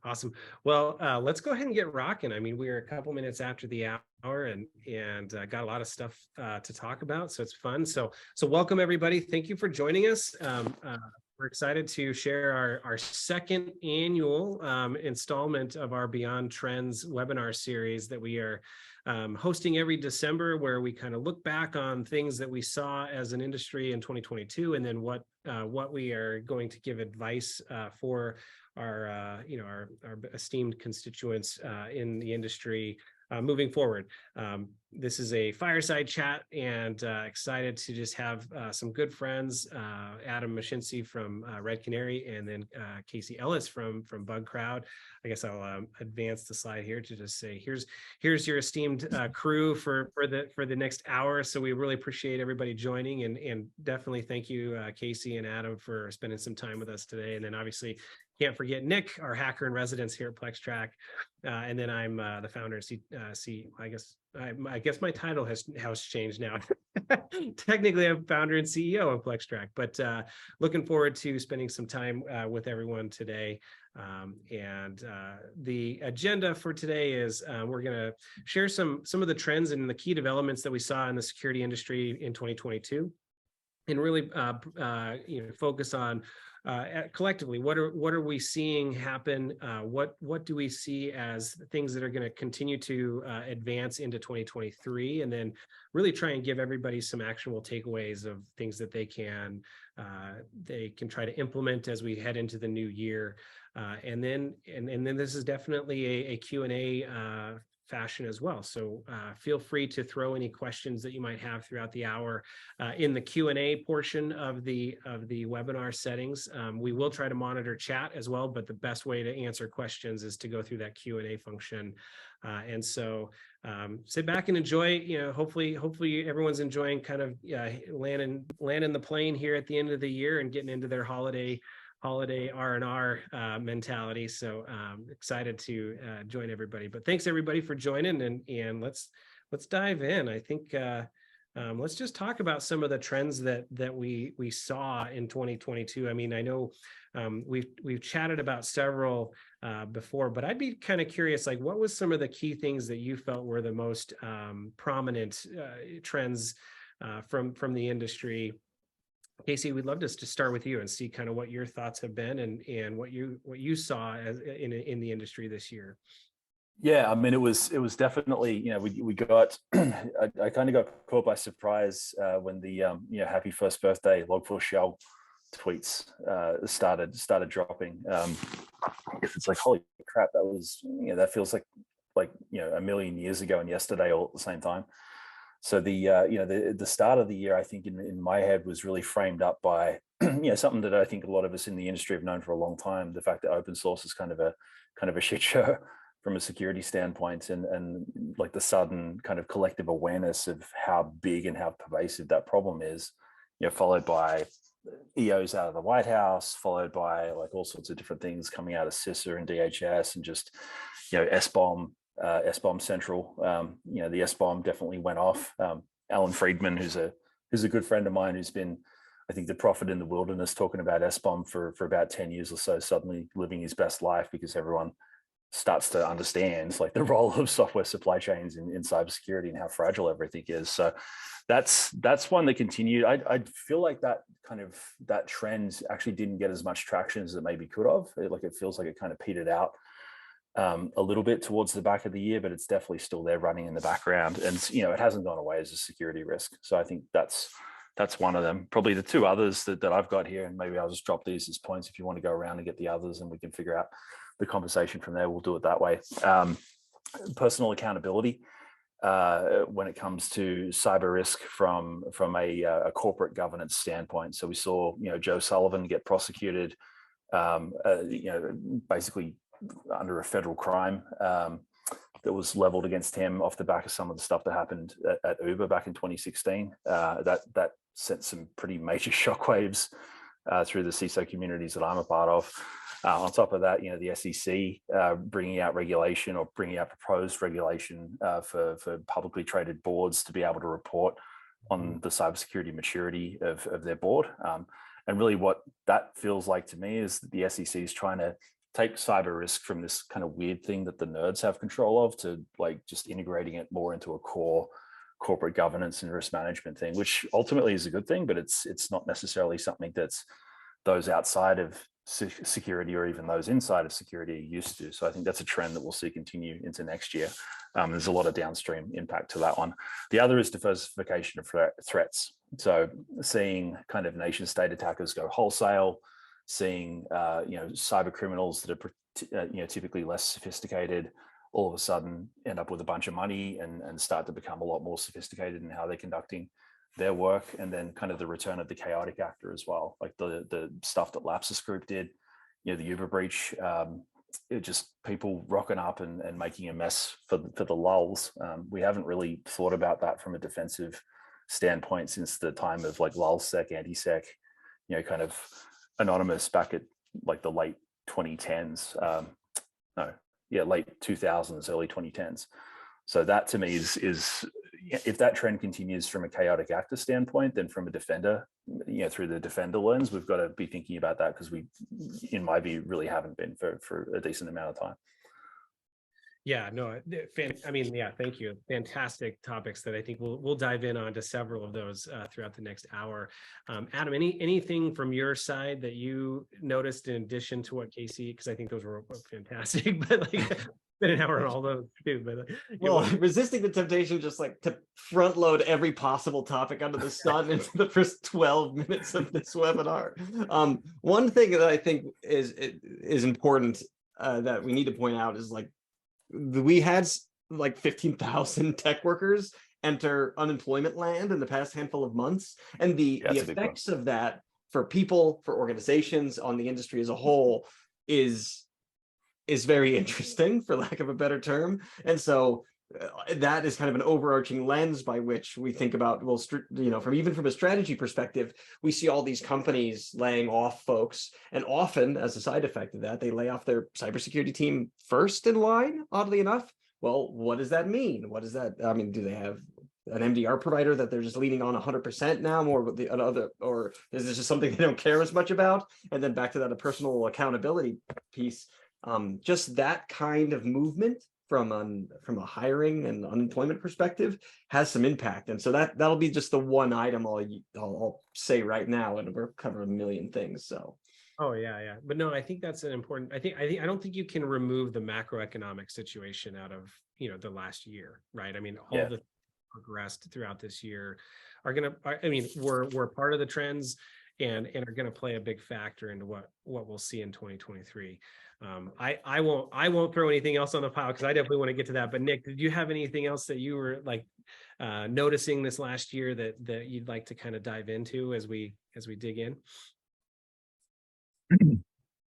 Awesome. Well, let's go ahead and get rocking. I mean, we're a couple minutes after the hour and got a lot of stuff to talk about, so it's fun. So welcome everybody. Thank you for joining us. We're excited to share our second annual installment of our Beyond Trends webinar series that we are hosting every December, where we kind of look back on things that we saw as an industry in 2022, and then what we are going to give advice for our our esteemed constituents in the industry moving forward. This is a fireside chat, and excited to just have some good friends, Adam Mashinchi from Red Canary, and then Casey Ellis from Bugcrowd. I guess I'll advance the slide here to just say here's your esteemed crew for the next hour. So we really appreciate everybody joining, and definitely thank you, Casey and Adam, for spending some time with us today. And then obviously can't forget Nick, our hacker in residence here at PlexTrac. And then I'm the founder and I guess my title has changed now. Technically, I'm founder and CEO of PlexTrac, but looking forward to spending some time with everyone today. The agenda for today is we're going to share some of the trends and the key developments that we saw in the security industry in 2022, and really focus on collectively what are we seeing happen, what do we see as things that are going to continue to advance into 2023, and then really try and give everybody some actionable takeaways of things that they can try to implement as we head into the new year. And then this is definitely a Q&A fashion as well. So feel free to throw any questions that you might have throughout the hour in the Q&A portion of the webinar settings. We will try to monitor chat as well, but the best way to answer questions is to go through that Q&A function. And so sit back and enjoy. Hopefully everyone's enjoying kind of landing the plane here at the end of the year and getting into their holiday R&R mentality. So excited to join everybody. But thanks everybody for joining, and let's dive in. I think let's just talk about some of the trends that we saw in 2022. I mean, I know we've chatted about several before, but I'd be kind of curious, like, what was some of the key things that you felt were the most prominent trends from the industry? Casey, we'd love to start with you and see kind of what your thoughts have been and what you saw as in the industry this year. Yeah, I mean, it was definitely, we got I kind of got caught by surprise when the happy first birthday Log4Shell tweets started dropping. I guess it's like, holy crap, that was that feels like a million years ago and yesterday all at the same time. So the start of the year, I think in my head, was really framed up by something that I think a lot of us in the industry have known for a long time: the fact that open source is kind of a shit show from a security standpoint, and like the sudden kind of collective awareness of how big and how pervasive that problem is, followed by EOs out of the White House, followed by like all sorts of different things coming out of CISA and DHS, and just SBOM. SBOM Central, the SBOM definitely went off. Alan Friedman, who's a good friend of mine, who's been, I think, the prophet in the wilderness talking about SBOM for about 10 years or so, suddenly living his best life because everyone starts to understand like the role of software supply chains in cybersecurity and how fragile everything is. So that's one that continued. I feel like that trend actually didn't get as much traction as it maybe could have. It feels like it kind of petered out a little bit towards the back of the year, but it's definitely still there running in the background, and it hasn't gone away as a security risk. So I think that's one of them. Probably the two others that I've got here, and maybe I'll just drop these as points if you want to go around and get the others, and we can figure out the conversation from there. We'll do it that way. Personal accountability when it comes to cyber risk from a corporate governance standpoint. So we saw Joe Sullivan get prosecuted, basically under a federal crime that was leveled against him off the back of some of the stuff that happened at Uber back in 2016. That sent some pretty major shockwaves through the CISO communities that I'm a part of. On top of that, the SEC bringing out regulation, or bringing out proposed regulation for publicly traded boards to be able to report on the cybersecurity maturity of their board. And really what that feels like to me is that the SEC is trying to take cyber risk from this kind of weird thing that the nerds have control of to like just integrating it more into a core corporate governance and risk management thing, which ultimately is a good thing, but it's not necessarily something that's those outside of security or even those inside of security are used to. So I think that's a trend that we'll see continue into next year. There's a lot of downstream impact to that one. The other is diversification of threats. So seeing kind of nation state attackers go wholesale, seeing cyber criminals that are typically less sophisticated all of a sudden end up with a bunch of money and start to become a lot more sophisticated in how they're conducting their work. And then kind of the return of the chaotic actor as well, like the stuff that Lapsus Group did, the Uber breach, it just people rocking up and making a mess for the lulls. We haven't really thought about that from a defensive standpoint since the time of like lulsec, antisec, kind of anonymous back at like the late 2010s. Late 2000s, early 2010s. So that to me is if that trend continues from a chaotic actor standpoint, then from a defender, through the defender lens, we've got to be thinking about that because we, in my view, really haven't been for a decent amount of time. Yeah, no, thank you. Fantastic topics that I think we'll dive in on to several of those throughout the next hour. Adam, anything from your side that you noticed in addition to what Casey, because I think those were fantastic, but like been an hour on all those too. But well, resisting the temptation just like to front load every possible topic under the sun into the first 12 minutes of this webinar. One thing that I think is important that we need to point out is like, we had like 15,000 tech workers enter unemployment land in the past handful of months. And the effects of that for people, for organizations, on the industry as a whole is very interesting, for lack of a better term. And so that is kind of an overarching lens by which we think about, well, from a strategy perspective, we see all these companies laying off folks, and often as a side effect of that, they lay off their cybersecurity team first in line, oddly enough. Well, what does that mean? What is that? I mean, do they have an MDR provider that they're just leaning on 100% now, or with another, or is this just something they don't care as much about? And then back to that, a personal accountability piece, just that kind of movement from a hiring and unemployment perspective has some impact. And so that'll be just the one item I'll say right now, and we're covering a million things. So. Oh yeah. But no, I think that's an important, I don't think you can remove the macroeconomic situation out of, the last year, right? I mean, all the progressed throughout this year are we're part of the trends and are going to play a big factor into what we'll see in 2023. I won't throw anything else on the pile because I definitely want to get to that. But Nick, did you have anything else that you were like noticing this last year that you'd like to kind of dive into as we dig in?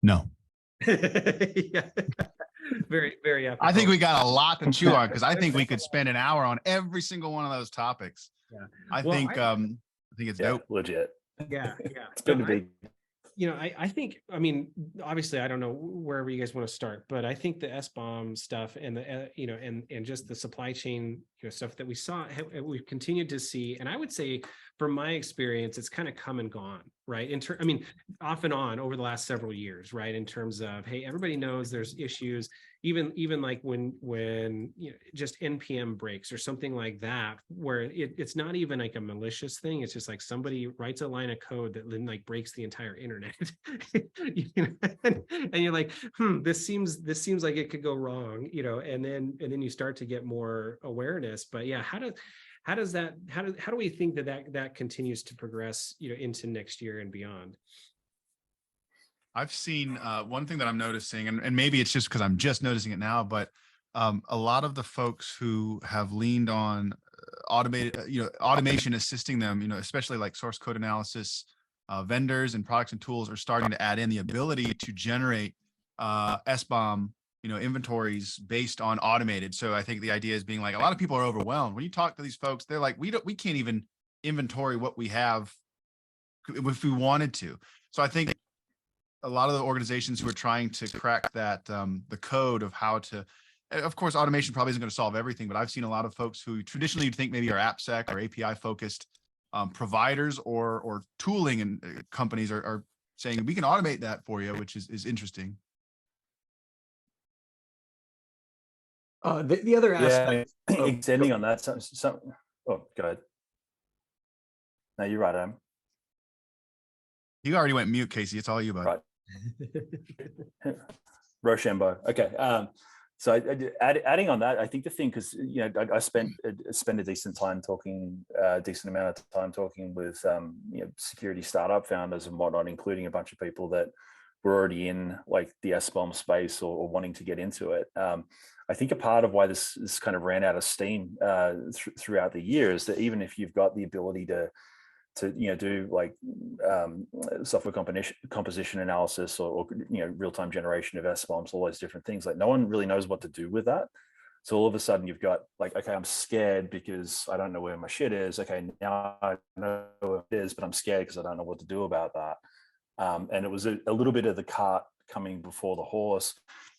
No. Yeah. Very, very ethical. I think we got a lot to chew on because I think we could spend an hour on every single one of those topics. Yeah. I think it's dope. Legit. Yeah. It's good to be. I think, obviously, I don't know wherever you guys want to start, but I think the SBOM stuff and the, and just the supply chain, stuff that we saw, we've continued to see. And I would say, from my experience, it's kind of come and gone, right? Off and on over the last several years, right? In terms of, hey, everybody knows there's issues, even like when just NPM breaks or something like that, where it's not even like a malicious thing. It's just like somebody writes a line of code that then like breaks the entire internet. And you're like, this seems like it could go wrong, and then you start to get more awareness. But yeah, how do we think that continues to progress, into next year and beyond? I've seen one thing that I'm noticing, and maybe it's just because I'm just noticing it now, but a lot of the folks who have leaned on automation assisting them, especially like source code analysis, vendors and products and tools are starting to add in the ability to generate SBOM, inventories based on automated. So I think the idea is being like, a lot of people are overwhelmed. When you talk to these folks, they're like, we can't even inventory what we have if we wanted to. So I think a lot of the organizations who are trying to crack that, the code of how to, of course, automation probably isn't going to solve everything, but I've seen a lot of folks who traditionally you'd think maybe are AppSec or API focused providers or tooling and companies are saying we can automate that for you, which is interesting. The other aspect, extending on that, oh, go ahead. No, you're right, Adam. You already went mute, Casey. It's all you, bud. Right. Rochambeau. Okay. So adding on that, I think the thing, because I spent a decent amount of time talking with security startup founders and whatnot, including a bunch of people that were already in like the SBOM space or wanting to get into it. I think a part of why this kind of ran out of steam throughout the year is that even if you've got the ability to do like software composition analysis or real-time generation of SBOMs, all those different things, like no one really knows what to do with that. So all of a sudden you've got like, okay, I'm scared because I don't know where my shit is. Okay, now I know where it is, but I'm scared because I don't know what to do about that. And it was a little bit of the cart coming before the horse.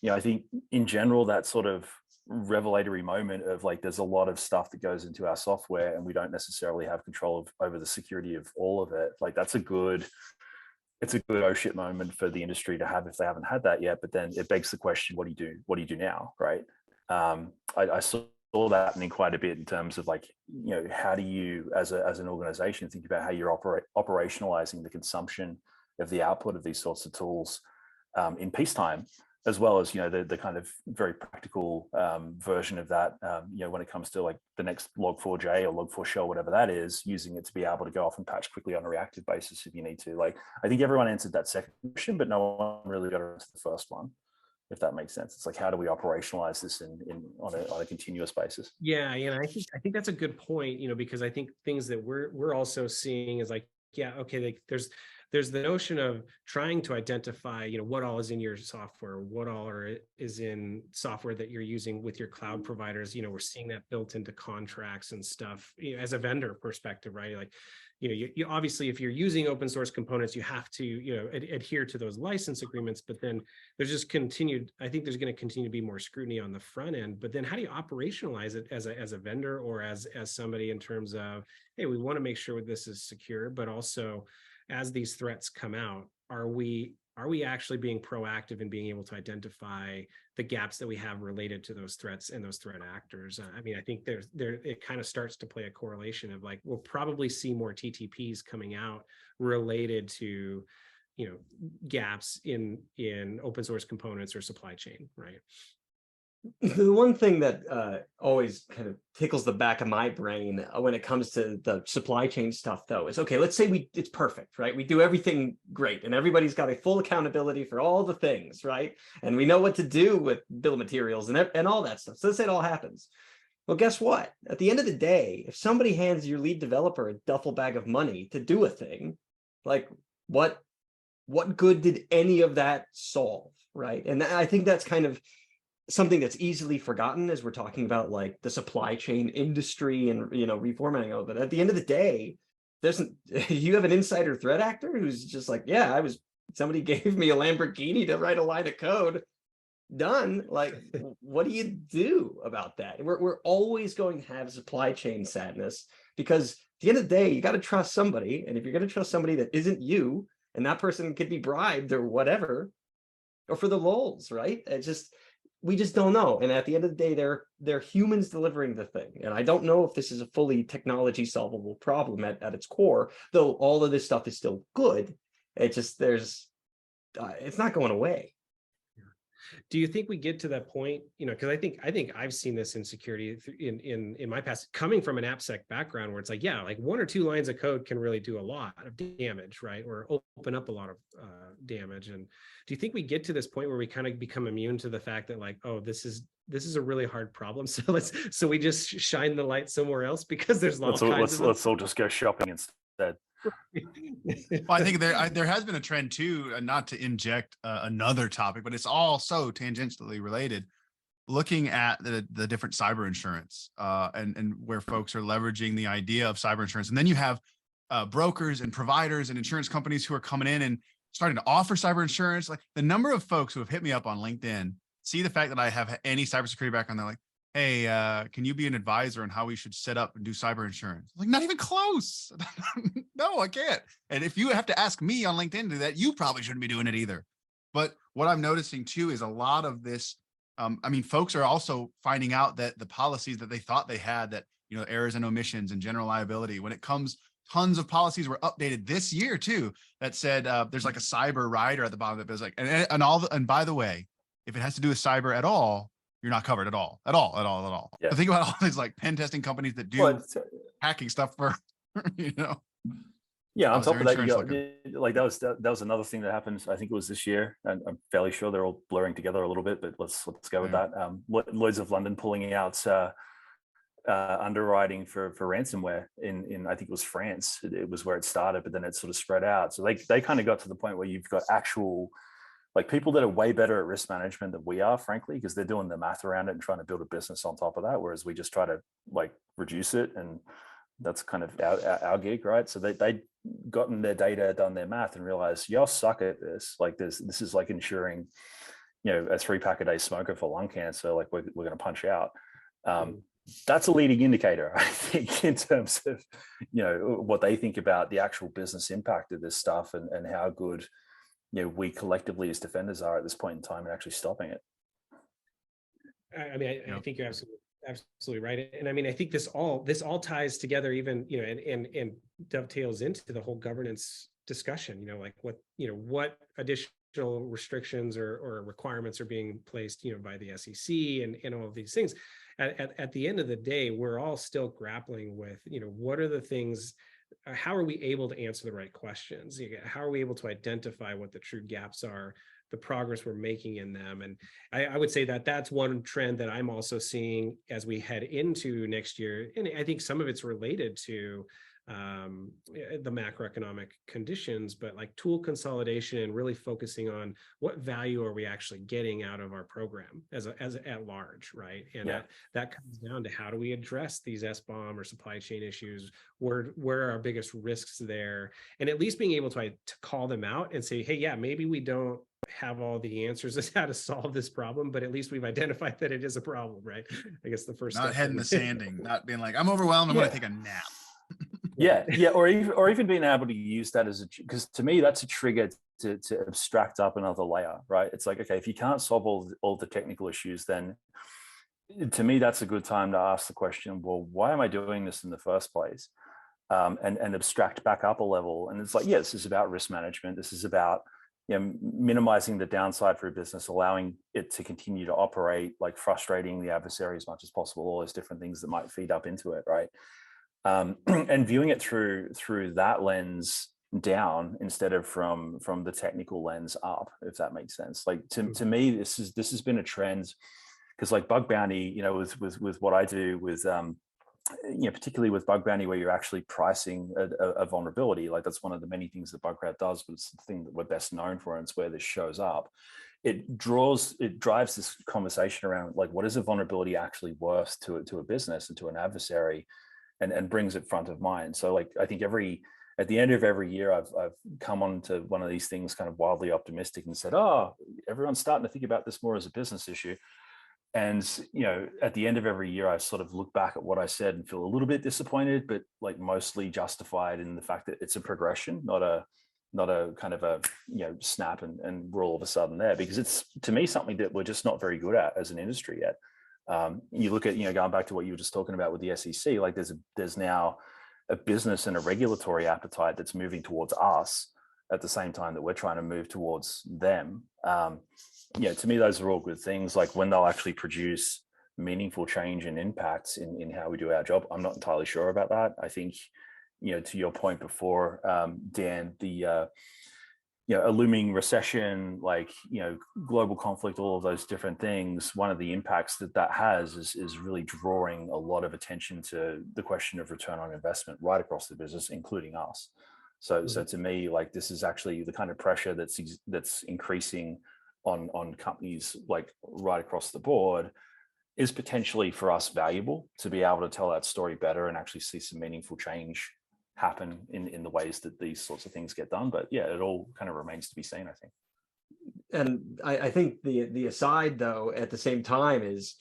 I think in general, that sort of revelatory moment of like, there's a lot of stuff that goes into our software and we don't necessarily have control over the security of all of it. Like it's a good oh shit moment for the industry to have if they haven't had that yet. But then it begs the question, what do you do? What do you do now? Right. I saw that happening quite a bit in terms of like, how do you as an organization think about how you're operationalizing the consumption of the output of these sorts of tools in peacetime, as well as the kind of very practical version of that when it comes to like the next log4j or log4shell, whatever that is, using it to be able to go off and patch quickly on a reactive basis if you need to. Like I think everyone answered that second question, but no one really got into the first one, if that makes sense. It's like, how do we operationalize this on a continuous basis? Yeah, I think that's a good point, because I think things that we're also seeing is like, yeah, okay, like there's the notion of trying to identify, what all is in your software, what all is in software that you're using with your cloud providers. We're seeing that built into contracts and stuff, as a vendor perspective, right? Like, you obviously, if you're using open source components, you have to, adhere to those license agreements, but then there's just I think there's going to continue to be more scrutiny on the front end, but then how do you operationalize it as a vendor or as somebody in terms of, hey, we want to make sure this is secure, but also as these threats come out, are we actually being proactive in being able to identify the gaps that we have related to those threats and those threat actors? I think it kind of starts to play a correlation of like, we'll probably see more TTPs coming out related to, gaps in open source components or supply chain, right? The one thing that always kind of tickles the back of my brain when it comes to the supply chain stuff, though, is, okay, let's say it's perfect, right? We do everything great and everybody's got a full accountability for all the things, right? And we know what to do with bill of materials and all that stuff. So let's say it all happens. Well, guess what? At the end of the day, if somebody hands your lead developer a duffel bag of money to do a thing, like what good did any of that solve, right? And I think that's kind of something that's easily forgotten as we're talking about like the supply chain industry and reformatting of it. At the end of the day, you have an insider threat actor who's just like, yeah, somebody gave me a Lamborghini to write a line of code, done. Like, what do you do about that? We're always going to have supply chain sadness, because at the end of the day, you got to trust somebody, and if you're going to trust somebody that isn't you, and that person could be bribed or whatever, or for the lulz, right? We just don't know. And at the end of the day, they're humans delivering the thing. And I don't know if this is a fully technology solvable problem at its core, though all of this stuff is still good. It's not going away. Do you think we get to that point, because I think I've seen this in security in my past, coming from an AppSec background, where it's like, yeah, like 1 or 2 lines of code can really do a lot of damage, right? Or open up a lot of damage. And do you think we get to this point where we kind of become immune to the fact that like, oh, this is a really hard problem, so we just shine the light somewhere else, because there's let's all just go shopping instead. Well, I think there has been a trend too, not to inject another topic, but it's all so tangentially related, looking at the different cyber insurance and where folks are leveraging the idea of cyber insurance. And then you have brokers and providers and insurance companies who are coming in and starting to offer cyber insurance. Like the number of folks who have hit me up on LinkedIn, see the fact that I have any cybersecurity background, they're like, hey, can you be an advisor on how we should set up and do cyber insurance? I'm like, not even close. No, I can't. And if you have to ask me on LinkedIn to do that, you probably shouldn't be doing it either. But what I'm noticing too is a lot of this I mean, folks are also finding out that the policies that they thought they had, that, you know, errors and omissions and general liability, when it comes, tons of policies were updated this year too, that said there's like a cyber rider at the bottom of it. It's like, and by the way, if it has to do with cyber at all, you're not covered at all. Yeah. So think about all these like pen testing companies that do hacking stuff for, you know. Yeah, on top of that, you got, looking? like that was another thing that happened. I think it was this year, and I'm fairly sure they're all blurring together a little bit. But let's go with that. Lloyd's of London pulling out underwriting for ransomware in I think it was France. It was where it started, but then it sort of spread out. So they kind of got to the point where you've got actual, like, people that are way better at risk management than we are, frankly, because they're doing the math around it and trying to build a business on top of that, whereas we just try to like reduce it, and that's kind of our gig, right? So they gotten their data, done their math, and realized y'all suck at this. Like this is like insuring, you know, a 3-pack a day smoker for lung cancer. Like we're going to punch out. That's a leading indicator, I think, in terms of, you know, what they think about the actual business impact of this stuff, and how good, you know, we collectively as defenders are at this point in time and actually stopping it. I mean, I think you're absolutely right. And I mean, I think this all ties together, even, you know, and dovetails into the whole governance discussion, you know, like what additional restrictions or requirements are being placed, you know, by the SEC and all of these things. At the end of the day, we're all still grappling with, you know, what are the things, how are we able to answer the right questions? How are we able to identify what the true gaps are, the progress we're making in them? And I would say that that's one trend that I'm also seeing as we head into next year. And I think some of it's related to the macroeconomic conditions, but like tool consolidation and really focusing on what value are we actually getting out of our program as at large, right? And that comes down to how do we address these SBOM or supply chain issues? Where are our biggest risks there? And at least being able to call them out and say, hey, yeah, maybe we don't have all the answers as how to solve this problem, but at least we've identified that it is a problem, right? I guess the first not head in the sanding, not being like, I'm overwhelmed, I'm going to take a nap. or even being able to use that as because to me that's a trigger to abstract up another layer, right? It's like, okay, if you can't solve all the technical issues, then to me that's a good time to ask the question, well, why am I doing this in the first place? And abstract back up a level. And it's like, yeah, this is about risk management. This is about, you know, minimizing the downside for a business, allowing it to continue to operate, like frustrating the adversary as much as possible, all those different things that might feed up into it, right? And viewing it through that lens down instead of from the technical lens up, if that makes sense. Like to me, this has been a trend, because like bug bounty, you know, with what I do with you know, particularly with bug bounty, where you're actually pricing a vulnerability, like that's one of the many things that Bugcrowd does, but it's the thing that we're best known for, and it's where this shows up. It drives this conversation around like, what is a vulnerability actually worth to a business and to an adversary, and brings it front of mind. So like, I think at the end of every year, I've come on to one of these things kind of wildly optimistic and said, oh, everyone's starting to think about this more as a business issue. And, you know, at the end of every year, I sort of look back at what I said and feel a little bit disappointed, but like mostly justified in the fact that it's a progression, not a kind of a, you know, snap and we're all of a sudden there, because it's, to me, something that we're just not very good at as an industry yet. You look at, you know, going back to what you were just talking about with the SEC, like there's now a business and a regulatory appetite that's moving towards us at the same time that we're trying to move towards them. Yeah, to me, those are all good things. Like when they'll actually produce meaningful change and impacts in how we do our job, I'm not entirely sure about that. I think, you know, to your point before, Dan, the you know, a looming recession, like, you know, global conflict, all of those different things, one of the impacts that has is really drawing a lot of attention to the question of return on investment right across the business, including us. So to me, like, this is actually the kind of pressure that's increasing on companies like right across the board, is potentially for us valuable to be able to tell that story better and actually see some meaningful change happen in the ways that these sorts of things get done. But yeah, it all kind of remains to be seen, I think. And I think the aside, though, at the same time is,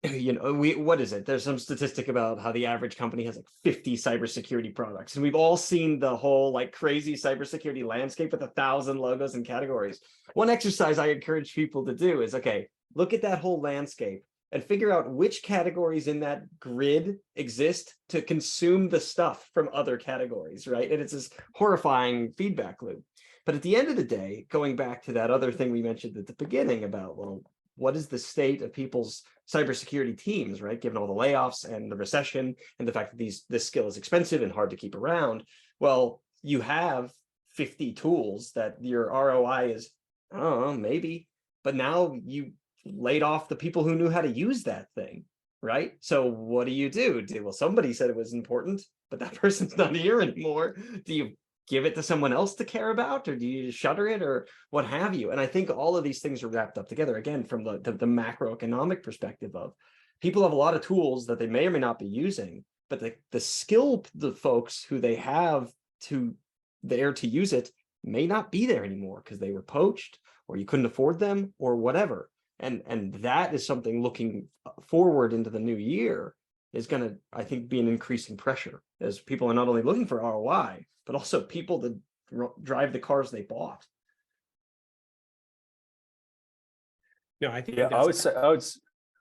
you know, what is it? There's some statistic about how the average company has like 50 cybersecurity products, and we've all seen the whole like crazy cybersecurity landscape with 1,000 logos and categories. One exercise I encourage people to do is, okay, look at that whole landscape and figure out which categories in that grid exist to consume the stuff from other categories, right? And it's this horrifying feedback loop. But at the end of the day, going back to that other thing we mentioned at the beginning about, well, what is the state of people's cybersecurity teams, right? Given all the layoffs and the recession and the fact that this skill is expensive and hard to keep around. Well, you have 50 tools that your ROI is, I don't know, maybe, but now you laid off the people who knew how to use that thing, right? So what do? Well, somebody said it was important, but that person's not here anymore. Do you give it to someone else to care about, or do you shutter it, or what have you? And I think all of these things are wrapped up together, again, from the macroeconomic perspective of people have a lot of tools that they may or may not be using, but the skill, the folks who they have there to use it may not be there anymore because they were poached, or you couldn't afford them, or whatever. And that is something looking forward into the new year is going to, I think, be an increasing pressure as people are not only looking for ROI, but also people to drive the cars they bought. No, I think I would say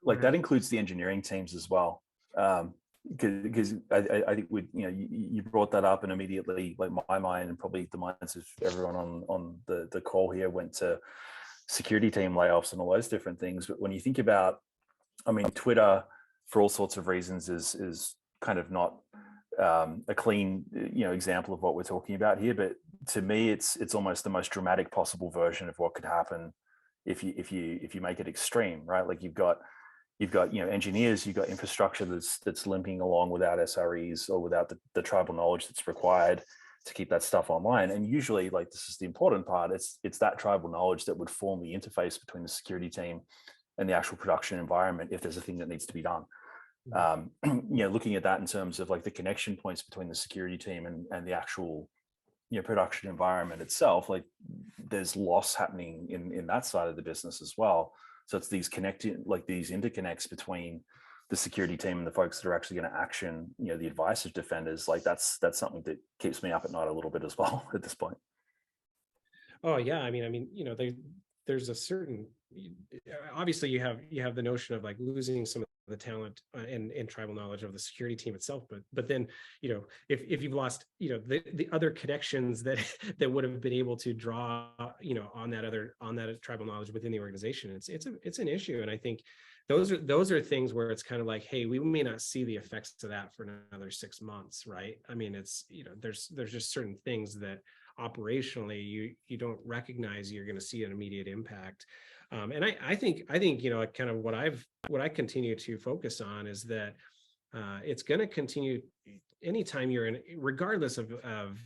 like that includes the engineering teams as well. Because I think you brought that up, and immediately, like, my mind and probably the minds of everyone on the call here went to security team layoffs and all those different things. But when you think about, I mean, Twitter, for all sorts of reasons, is kind of not a clean example of what we're talking about here. But to me, it's almost the most dramatic possible version of what could happen if you make it extreme, right? Like you've got engineers, you've got infrastructure that's limping along without SREs or without the tribal knowledge that's required to keep that stuff online. And usually, like, this is the important part, it's that tribal knowledge that would form the interface between the security team and the actual production environment if there's a thing that needs to be done. Looking at that in terms of like the connection points between the security team and the actual production environment itself, like there's loss happening in that side of the business as well. So it's these these interconnects between the security team and the folks that are actually going to action, the advice of defenders. Like that's something that keeps me up at night a little bit as well at this point. Oh yeah, I mean, there's a certain, obviously you have the notion of like losing some of the talent and tribal knowledge of the security team itself, but then if you've lost the other connections that would have been able to draw on that tribal knowledge within the organization, it's an issue. And I think those are things where it's kind of like, hey, we may not see the effects of that for another 6 months, right? I mean, it's there's just certain things that operationally you don't recognize you're going to see an immediate impact. And I think kind of what I continue to focus on is that it's going to continue anytime you're in, regardless of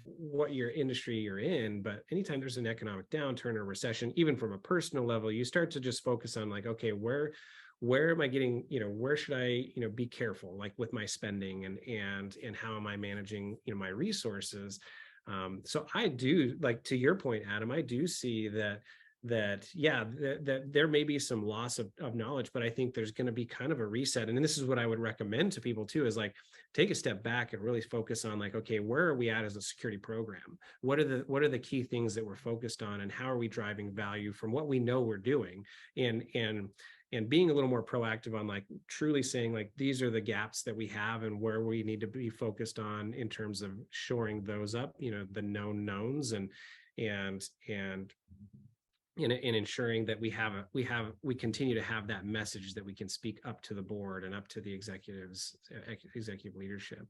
what your industry you're in, but anytime there's an economic downturn or recession, even from a personal level, you start to just focus on like, okay, where am I getting, where should I, be careful, like with my spending and how am I managing, my resources? So I do, like, to your point, Adam, I do see that there may be some loss of knowledge, but I think there's going to be kind of a reset. And this is what I would recommend to people too, is like, take a step back and really focus on like, okay, where are we at as a security program? What are the key things that we're focused on, and how are we driving value from what we know we're doing? And being a little more proactive on like truly saying like, these are the gaps that we have and where we need to be focused on in terms of shoring those up, the known knowns and ensuring that we continue to have that message that we can speak up to the board and up to the executive leadership.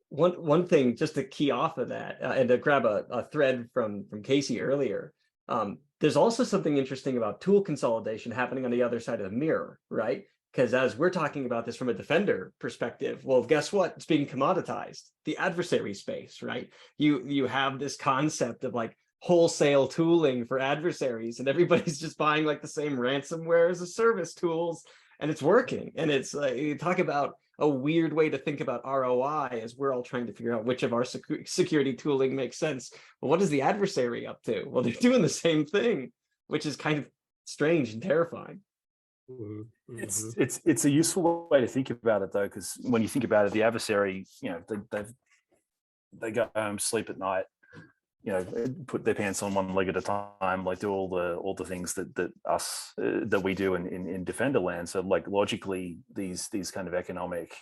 One thing, just to key off of that, and to grab a thread from Casey earlier, there's also something interesting about tool consolidation happening on the other side of the mirror, right? Because as we're talking about this from a defender perspective, well, guess what? It's being commoditized, the adversary space, right? You have this concept of like wholesale tooling for adversaries, and everybody's just buying like the same ransomware as a service tools, and it's working. And it's like, you talk about a weird way to think about ROI as we're all trying to figure out which of our security tooling makes sense. Well, what is the adversary up to? Well, they're doing the same thing, which is kind of strange and terrifying. It's a useful way to think about it though, because when you think about it, the adversary, they go home, sleep at night, put their pants on one leg at a time, like do all the things that we do in Defender land. So like logically, these kind of economic,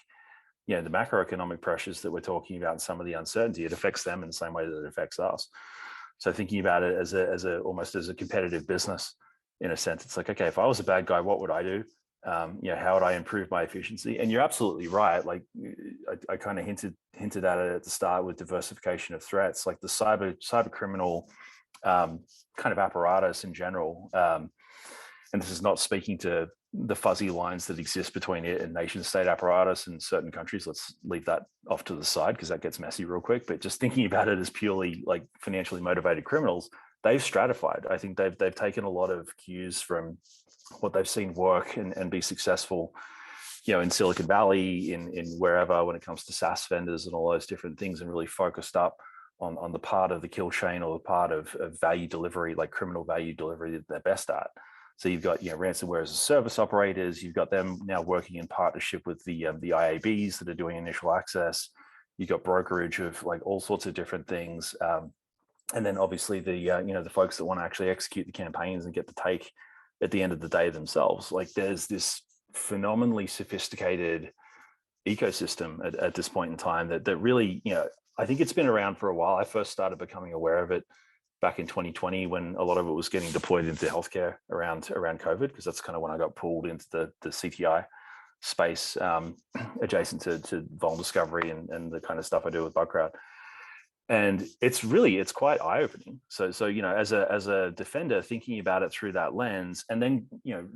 the macroeconomic pressures that we're talking about and some of the uncertainty, it affects them in the same way that it affects us. So thinking about it as almost as a competitive business, in a sense, it's like, okay, if I was a bad guy, what would I do? How would I improve my efficiency? And you're absolutely right. Like I kind of hinted at it at the start with diversification of threats, like the cyber criminal kind of apparatus in general. And this is not speaking to the fuzzy lines that exist between it and nation state apparatus in certain countries. Let's leave that off to the side because that gets messy real quick. But just thinking about it as purely like financially motivated criminals, they've stratified. I think they've taken a lot of cues from what they've seen work and be successful, in Silicon Valley, in wherever, when it comes to SaaS vendors and all those different things, and really focused up on the part of the kill chain or the part of value delivery, like criminal value delivery that they're best at. So you've got, ransomware as a service operators, you've got them now working in partnership with the IABs that are doing initial access. You've got brokerage of like all sorts of different things. And then obviously the folks that want to actually execute the campaigns and get the take at the end of the day themselves. Like there's this phenomenally sophisticated ecosystem at this point in time that really, I think it's been around for a while. I first started becoming aware of it back in 2020 when a lot of it was getting deployed into healthcare around COVID, because that's kind of when I got pulled into the CTI space, adjacent to vuln discovery and the kind of stuff I do with Bugcrowd. And it's quite eye-opening. So as a defender, thinking about it through that lens, and then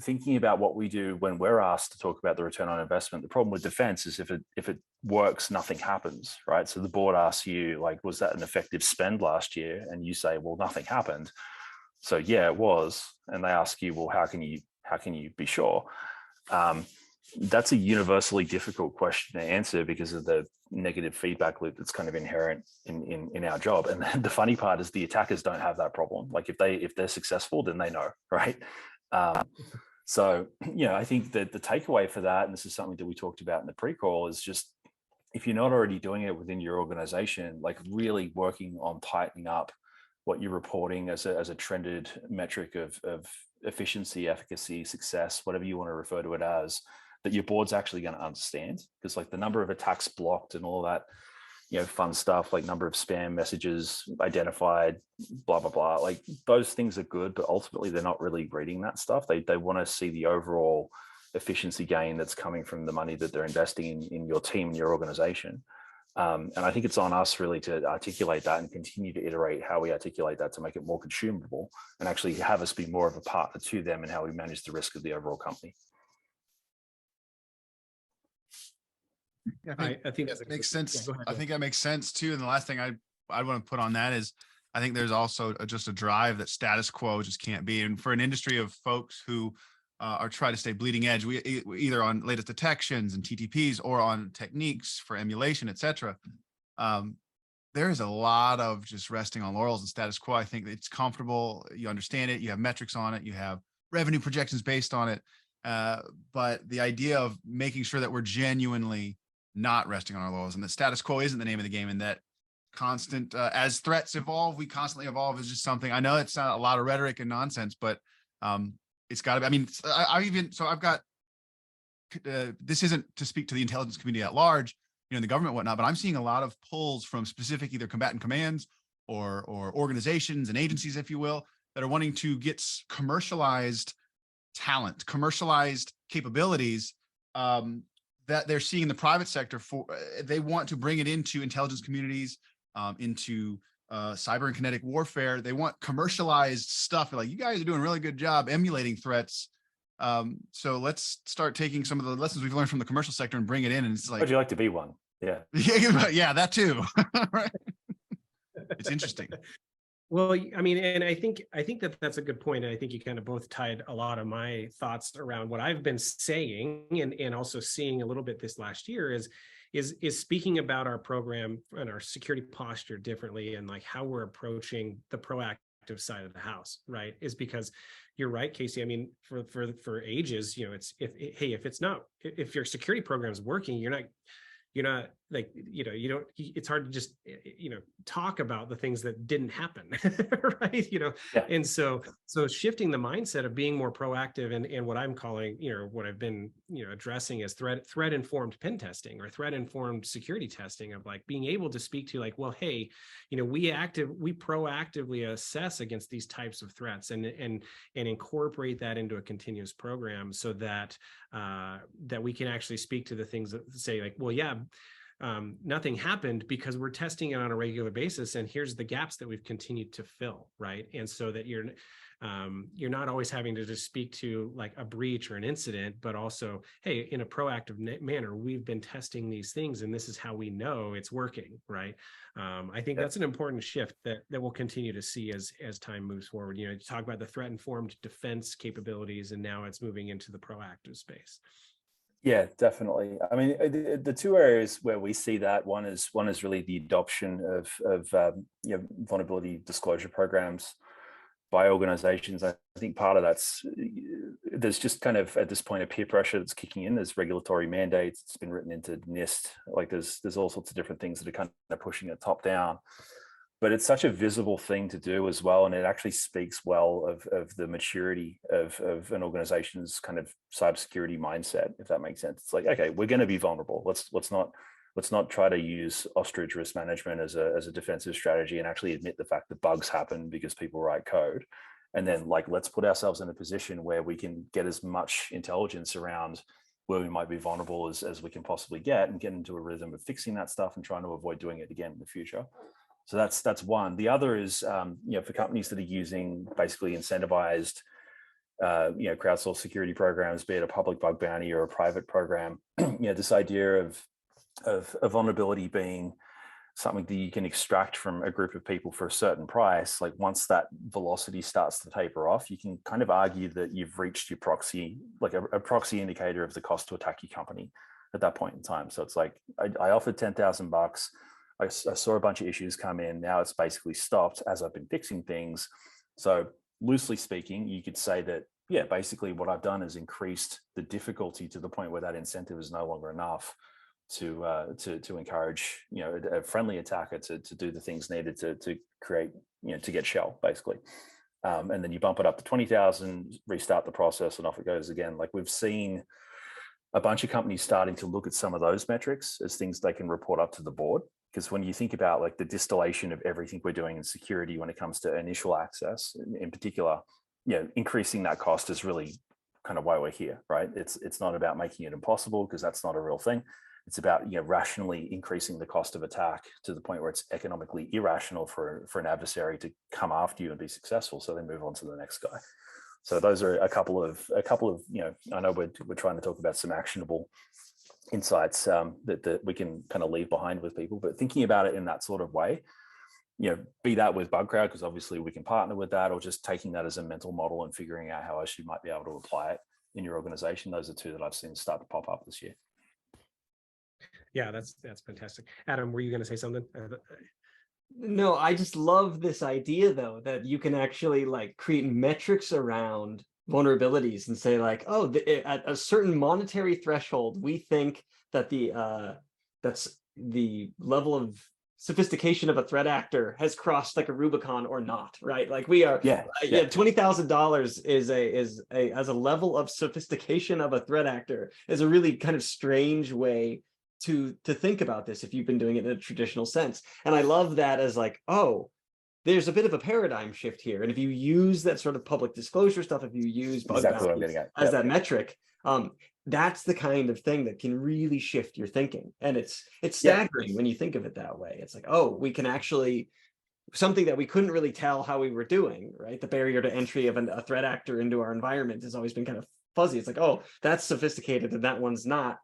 thinking about what we do when we're asked to talk about the return on investment. The problem with defense is if it works, nothing happens, right? So the board asks you, like, was that an effective spend last year? And you say, well, nothing happened. So yeah, it was. And they ask you, well, how can you be sure? That's a universally difficult question to answer because of the negative feedback loop that's kind of inherent in our job. And the funny part is the attackers don't have that problem. Like if they're successful, then they know, right? So I think that the takeaway for that, and this is something that we talked about in the pre-call, is just if you're not already doing it within your organization, like really working on tightening up what you're reporting as a trended metric of efficiency, efficacy, success, whatever you want to refer to it as, that your board's actually going to understand. Because like the number of attacks blocked and all that, fun stuff, like number of spam messages identified, blah, blah, blah. Like those things are good, but ultimately they're not really reading that stuff. They want to see the overall efficiency gain that's coming from the money that they're investing in your team and your organization. And I think it's on us really to articulate that and continue to iterate how we articulate that to make it more consumable and actually have us be more of a partner to them in how we manage the risk of the overall company. Yeah, I think that makes sense. I think that makes sense too. And the last thing I want to put on that is I think there's also just a drive that status quo just can't be. And for an industry of folks who are trying to stay bleeding edge, we either on latest detections and TTPs or on techniques for emulation, et cetera. There is a lot of just resting on laurels and status quo. I think it's comfortable. You understand it. You have metrics on it. You have revenue projections based on it. But the idea of making sure that we're genuinely not resting on our laurels and that status quo isn't the name of the game, and that constant, as threats evolve, we constantly evolve is just something. I know it's not a lot of rhetoric and nonsense, but it's got to be. I mean, I've got, this isn't to speak to the intelligence community at large, in the government, whatnot, but I'm seeing a lot of pulls from specific either combatant commands or organizations and agencies, if you will, that are wanting to get commercialized talent, commercialized capabilities that they're seeing in the private sector for. They want to bring it into intelligence communities, into cyber and kinetic warfare. They want commercialized stuff. Like, you guys are doing a really good job emulating threats. So let's start taking some of the lessons we've learned from the commercial sector and bring it in. And it's like, would you like to be one? Yeah. Yeah, that too. Right. It's interesting. Well, I mean, and I think that's a good point. And I think you kind of both tied a lot of my thoughts around what I've been saying and also seeing a little bit this last year is speaking about our program and our security posture differently, and like how we're approaching the proactive side of the house, right? Is because you're right, Casey. I mean, for ages, it's if your security program is working, you're not like, you don't, it's hard to just, talk about the things that didn't happen, right? Yeah. And so shifting the mindset of being more proactive and what I'm calling, what I've been, addressing as threat informed pen testing or threat informed security testing, of like being able to speak to like, well, hey, we proactively assess against these types of threats and incorporate that into a continuous program so that that we can actually speak to the things that say like, well, yeah, nothing happened because we're testing it on a regular basis, and here's the gaps that we've continued to fill, right? And so that you're not always having to just speak to like a breach or an incident, but also, hey, in a proactive manner, we've been testing these things, and this is how we know it's working, right? I think that's an important shift that we'll continue to see as time moves forward. You talk about the threat-informed defense capabilities, and now it's moving into the proactive space. Yeah, definitely. I mean, the two areas where we see that one is really the adoption of vulnerability disclosure programs by organizations. I think part of there's just kind of at this point a peer pressure that's kicking in. There's regulatory mandates. It's been written into NIST. Like there's all sorts of different things that are kind of pushing it top down. But it's such a visible thing to do as well, and it actually speaks well of the maturity of an organization's kind of cybersecurity mindset, if that makes sense. It's like, okay, we're going to be vulnerable. Let's not try to use ostrich risk management as a defensive strategy and actually admit the fact that bugs happen because people write code. And then like, let's put ourselves in a position where we can get as much intelligence around where we might be vulnerable as we can possibly get, and get into a rhythm of fixing that stuff and trying to avoid doing it again in the future. So that's one. The other is, for companies that are using basically incentivized, crowdsourced security programs, be it a public bug bounty or a private program, this idea of vulnerability being something that you can extract from a group of people for a certain price. Like once that velocity starts to taper off, you can kind of argue that you've reached your proxy, like a proxy indicator of the cost to attack your company at that point in time. So it's like, I offered $10,000. I saw a bunch of issues come in. Now it's basically stopped as I've been fixing things. So loosely speaking, you could say that, yeah, basically what I've done is increased the difficulty to the point where that incentive is no longer enough to encourage, a friendly attacker to do the things needed to create, to get shell basically. And then you bump it up to 20,000, restart the process, and off it goes again. Like we've seen a bunch of companies starting to look at some of those metrics as things they can report up to the board. Because when you think about like the distillation of everything we're doing in security, when it comes to initial access in particular, increasing that cost is really kind of why we're here, right? It's not about making it impossible, because that's not a real thing. It's about rationally increasing the cost of attack to the point where it's economically irrational for an adversary to come after you and be successful. So they move on to the next guy. So those are a couple of I know we're trying to talk about some actionable insights that we can kind of leave behind with people, but thinking about it in that sort of way, be that with Bugcrowd, because obviously we can partner with that, or just taking that as a mental model and figuring out how else you might be able to apply it in your organization. Those are two that I've seen start to pop up this year. Yeah, that's fantastic. Adam, were you going to say something? No, I just love this idea though, that you can actually like create metrics around vulnerabilities and say like, oh, at a certain monetary threshold, we think that that's the level of sophistication of a threat actor has crossed like a Rubicon or not, right? Like we are, $20,000 is as a level of sophistication of a threat actor is a really kind of strange way to think about this if you've been doing it in a traditional sense. And I love that as like, oh, there's a bit of a paradigm shift here. And if you use that sort of public disclosure stuff, if you use bug bounties as that metric, that's the kind of thing that can really shift your thinking. And it's staggering when you think of it that way. It's like, oh, we can actually, something that we couldn't really tell how we were doing, right? The barrier to entry of a threat actor into our environment has always been kind of fuzzy. It's like, oh, that's sophisticated and that one's not.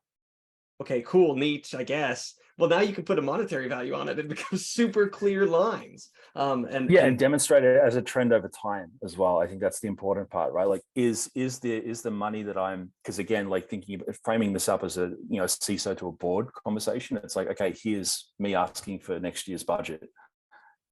Okay, cool, neat, I guess. Well, now you can put a monetary value on it. It becomes super clear lines. And demonstrate it as a trend over time as well. I think that's the important part, right? Like, is the money that I'm, because again, like framing this up as a CISO to a board conversation. It's like, okay, here's me asking for next year's budget,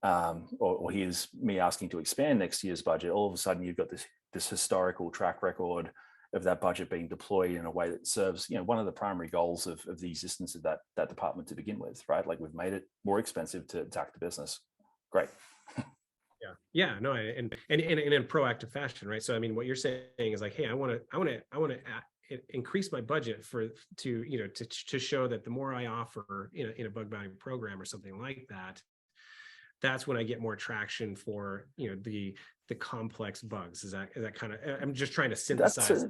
or here's me asking to expand next year's budget. All of a sudden, you've got this historical track record of that budget being deployed in a way that serves, one of the primary goals of the existence of that department to begin with, right? Like we've made it more expensive to attack the business. Great. Yeah, no, and in a proactive fashion, right? So I mean, what you're saying is like, hey, I want to increase my budget to show that the more I offer in a bug bounty program or something like that, that's when I get more traction for the complex bugs. Is that kind of? I'm just trying to synthesize.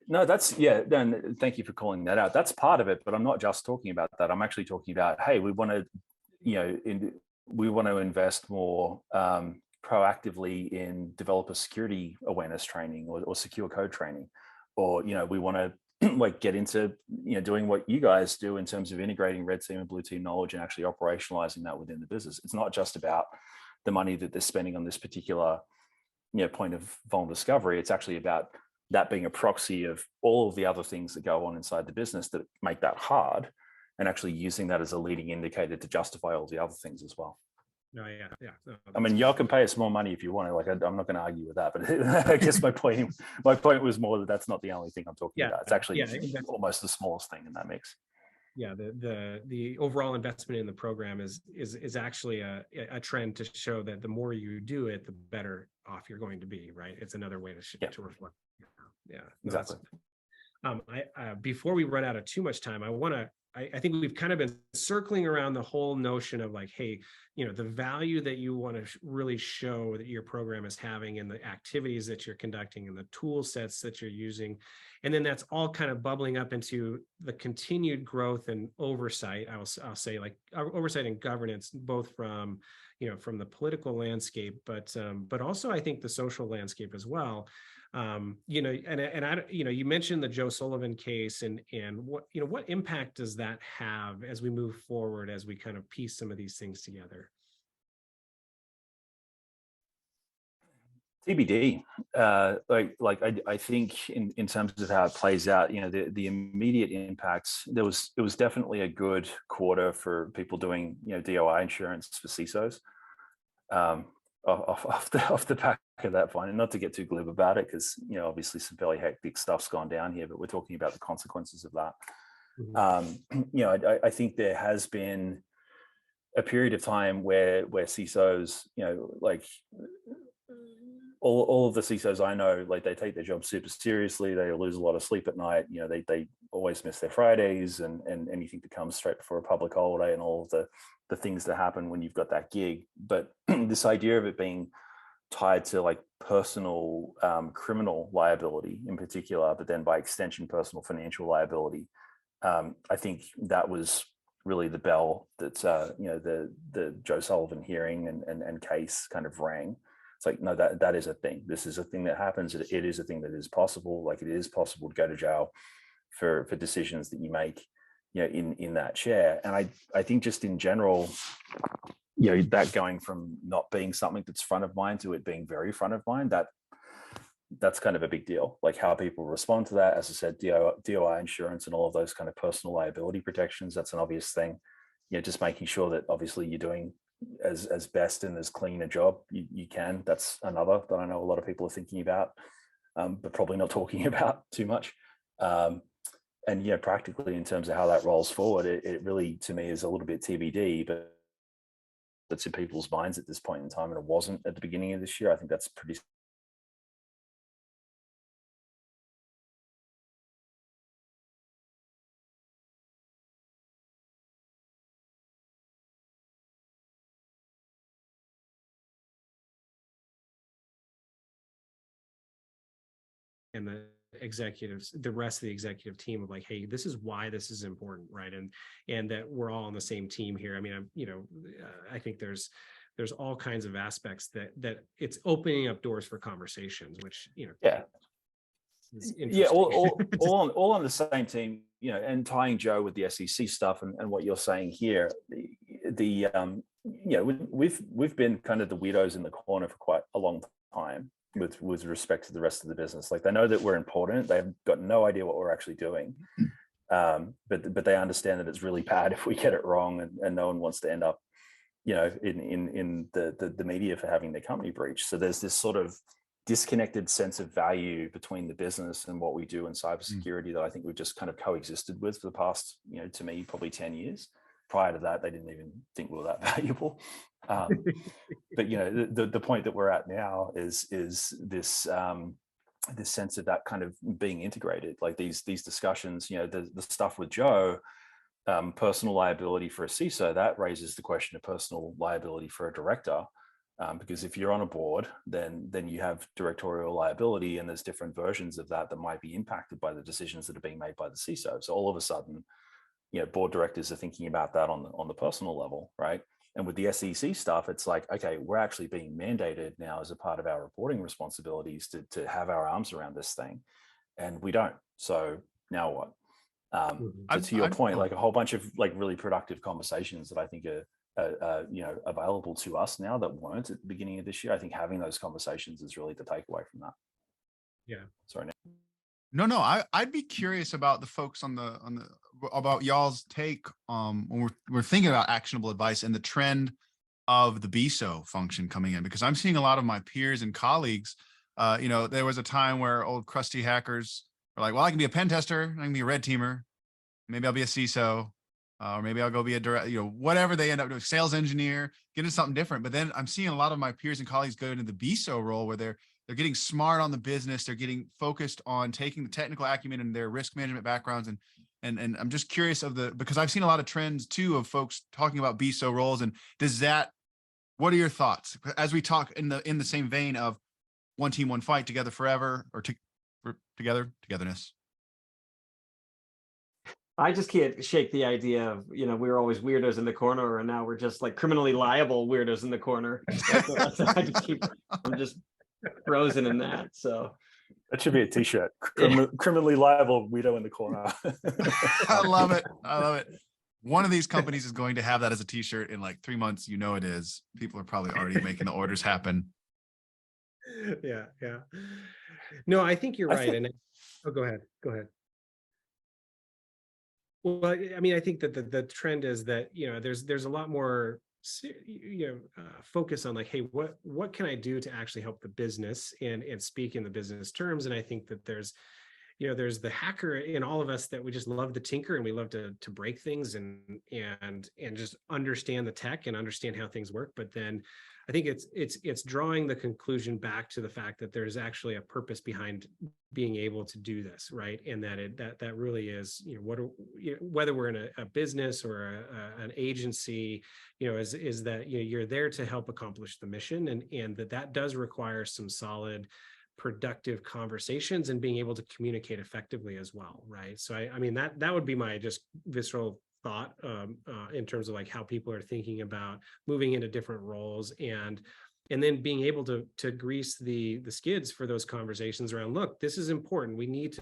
And thank you for calling that out. That's part of it, but I'm not just talking about that. I'm actually talking about, hey, we want to invest more proactively in developer security awareness training or secure code training, or we want to like get into doing what you guys do in terms of integrating red team and blue team knowledge and actually operationalizing that within the business. It's not just about the money that they're spending on this particular point of vulnerable discovery. It's actually about that being a proxy of all of the other things that go on inside the business that make that hard, and actually using that as a leading indicator to justify all the other things as well. No, yeah. No, I mean, y'all can pay us more money if you want to. Like, I'm not going to argue with that, but I guess my point was more that that's not the only thing I'm talking about. It's actually almost the smallest thing in that mix. Yeah, the overall investment in the program is actually a trend to show that the more you do it, the better off you're going to be. Right? It's another way to reflect. Yeah, exactly. Before we run out of too much time, I think we've kind of been circling around the whole notion of like, hey, the value that you want to really show that your program is having and the activities that you're conducting and the tool sets that you're using. And then that's all kind of bubbling up into the continued growth and oversight. I'll say like oversight and governance, both from the political landscape, but also I think the social landscape as well. You mentioned the Joe Sullivan case and what impact does that have as we move forward, as we kind of piece some of these things together? TBD. I think in terms of how it plays out, the immediate impacts, it was definitely a good quarter for people doing DOI insurance for CISOs. Off the back of that point, and not to get too glib about it, because obviously some fairly hectic stuff's gone down here, but we're talking about the consequences of that. I think there has been a period of time where CISOs, all of the CISOs I know, like they take their job super seriously. They lose a lot of sleep at night. They always miss their Fridays and anything that comes straight before a public holiday and all of the things that happen when you've got that gig. But this idea of it being tied to like personal criminal liability in particular, but then by extension, personal financial liability. I think that was really the bell that, the Joe Sullivan hearing and case kind of rang. It's like, no, that is a thing. This is a thing that happens. It is a thing that is possible. Like it is possible to go to jail for decisions that you make, in that chair. And I think just in general, that going from not being something that's front of mind to it being very front of mind, that's kind of a big deal. Like how people respond to that, as I said, DOI insurance and all of those kind of personal liability protections, that's an obvious thing. Just making sure that obviously you're doing as best and as clean a job you can. That's another that I know a lot of people are thinking about, but probably not talking about too much. And practically in terms of how that rolls forward, it really, to me, is a little bit TBD, but that's in people's minds at this point in time, and it wasn't at the beginning of this year. I think that's pretty. And the executives, the rest of the executive team of like, hey, this is why this is important, right? And that we're all on the same team here. I mean, I think there's all kinds of aspects that it's opening up doors for conversations, which all on the same team, and tying Joe with the SEC stuff and what you're saying here, we've been kind of the weirdos in the corner for quite a long time with respect to the rest of the business. Like they know that we're important. They've got no idea what we're actually doing. But they understand that it's really bad if we get it wrong, and no one wants to end up, in the media for having their company breached. So there's this sort of disconnected sense of value between the business and what we do in cybersecurity that I think we've just kind of coexisted with for the past, to me, probably 10 years. Prior to that, they didn't even think we were that valuable. But the point that we're at now is this this sense of that kind of being integrated, like these discussions. The stuff with Joe, personal liability for a CISO, that raises the question of personal liability for a director. Because if you're on a board, then you have directorial liability, and there's different versions of that might be impacted by the decisions that are being made by the CISO. So all of a sudden, board directors are thinking about that on the personal level, right? And with the SEC stuff, it's like, okay, we're actually being mandated now as a part of our reporting responsibilities to have our arms around this thing, and we don't. So now what? So to your point, like a whole bunch of like really productive conversations that I think are available to us now that weren't at the beginning of this year. I think having those conversations is really the takeaway from that. Yeah. Sorry, Nick. No, I'd be curious about the folks about y'all's take when we're thinking about actionable advice and the trend of the BISO function coming in, because I'm seeing a lot of my peers and colleagues. There was a time where old crusty hackers were like, well, I can be a pen tester, I can be a red teamer, maybe I'll be a CISO. Or maybe I'll go be a direct, whatever they end up doing, sales engineer, get into something different. But then I'm seeing a lot of my peers and colleagues go into the BISO role where they're getting smart on the business. They're getting focused on taking the technical acumen and their risk management backgrounds. And I'm just curious because I've seen a lot of trends too of folks talking about BISO roles. And what are your thoughts as we talk in the same vein of one team, one fight, together forever, or togetherness? I just can't shake the idea of, we were always weirdos in the corner, and now we're just like criminally liable weirdos in the corner. I'm just frozen in that. So that should be a t-shirt. Criminally liable weirdo in the corner. I love it. One of these companies is going to have that as a t-shirt in like 3 months. It is. People are probably already making the orders happen. Yeah. No, I think you're right. Go ahead. Well, I mean, I think that the trend is that, there's a lot more, focus on like, hey, what can I do to actually help the business and speak in the business terms? And I think that there's the hacker in all of us that we just love to tinker, and we love to break things and just understand the tech and understand how things work. But then I think it's drawing the conclusion back to the fact that there's actually a purpose behind being able to do this, right? And that really is, whether we're in a business or an agency, is that you're there to help accomplish the mission, and that does require some solid, productive conversations and being able to communicate effectively as well, right? So I mean that would be my just visceral thought in terms of like how people are thinking about moving into different roles, and then being able to grease the skids for those conversations around, look, this is important. We need